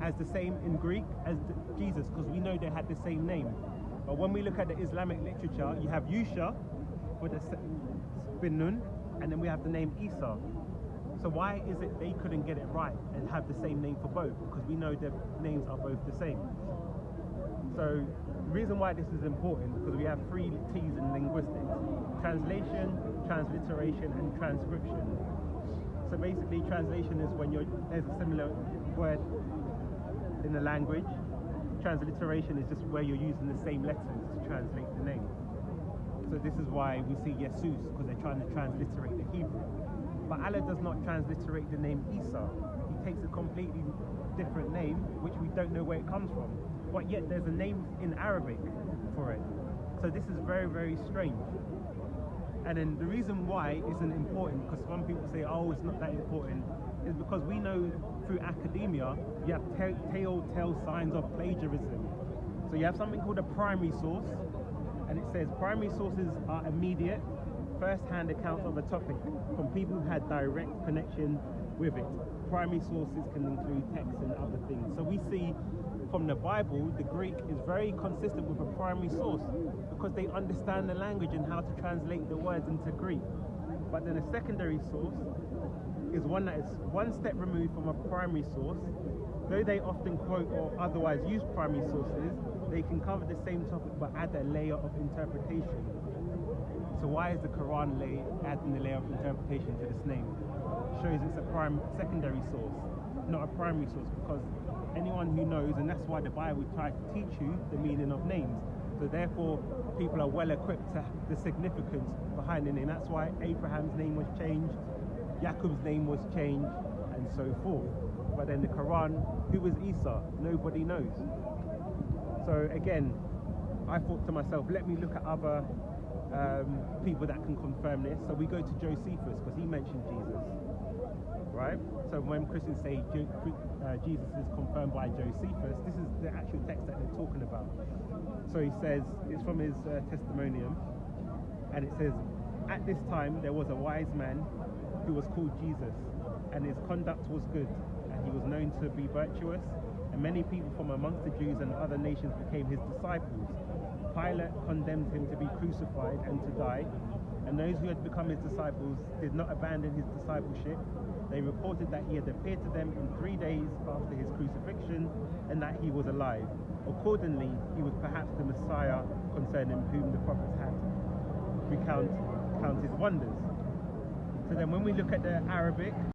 as the same in Greek as Jesus, because we know they had the same name. But when we look at the Islamic literature, you have Yusha with a bin nun, and then we have the name Isa. So why is it they couldn't get it right and have the same name for both? Because we know their names are both the same. So the reason why this is important, because we have 3 T's in linguistics: translation, transliteration, and transcription. So basically, translation is when there's a similar word in the language. Transliteration is just where you're using the same letters to translate the name. So this is why we see Jesus, because they're trying to transliterate the Hebrew. But Allah does not transliterate the name Isa. He takes a completely different name, which we don't know where it comes from. But yet there's a name in Arabic for it. So this is very, very strange. And then the reason why isn't important, because some people say, oh, it's not that important, is because we know through academia, you have telltale signs of plagiarism. So you have something called a primary source, and it says primary sources are immediate, first-hand accounts of a topic from people who had direct connection with it. Primary sources can include texts and other things. So we see from the Bible, the Greek is very consistent with a primary source because they understand the language and how to translate the words into Greek. But then a secondary source is one that is one step removed from a primary source. Though they often quote or otherwise use primary sources, they can cover the same topic but add a layer of interpretation. So why is the Quran adding the layer of interpretation to this name? Shows it's a secondary source, not a primary source, because anyone who knows, and that's why the Bible tries to teach you the meaning of names. So therefore, people are well equipped to the significance behind the name. That's why Abraham's name was changed, Jacob's name was changed, and so forth. But then the Quran, who was Isa? Nobody knows. So again, I thought to myself, let me look at other people that can confirm this. So we go to Josephus, because he mentioned Jesus, right? So when Christians say Jesus is confirmed by Josephus, this is the actual text that they're talking about. So he says, it's from his testimonium, and it says, at this time there was a wise man who was called Jesus, and his conduct was good, and he was known to be virtuous, and many people from amongst the Jews and other nations became his disciples. Pilate condemned him to be crucified and to die, and those who had become his disciples did not abandon his discipleship. They reported that he had appeared to them in 3 days after his crucifixion, and that he was alive. Accordingly, he was perhaps the Messiah concerning whom the prophets had recounted wonders. So then when we look at the Arabic,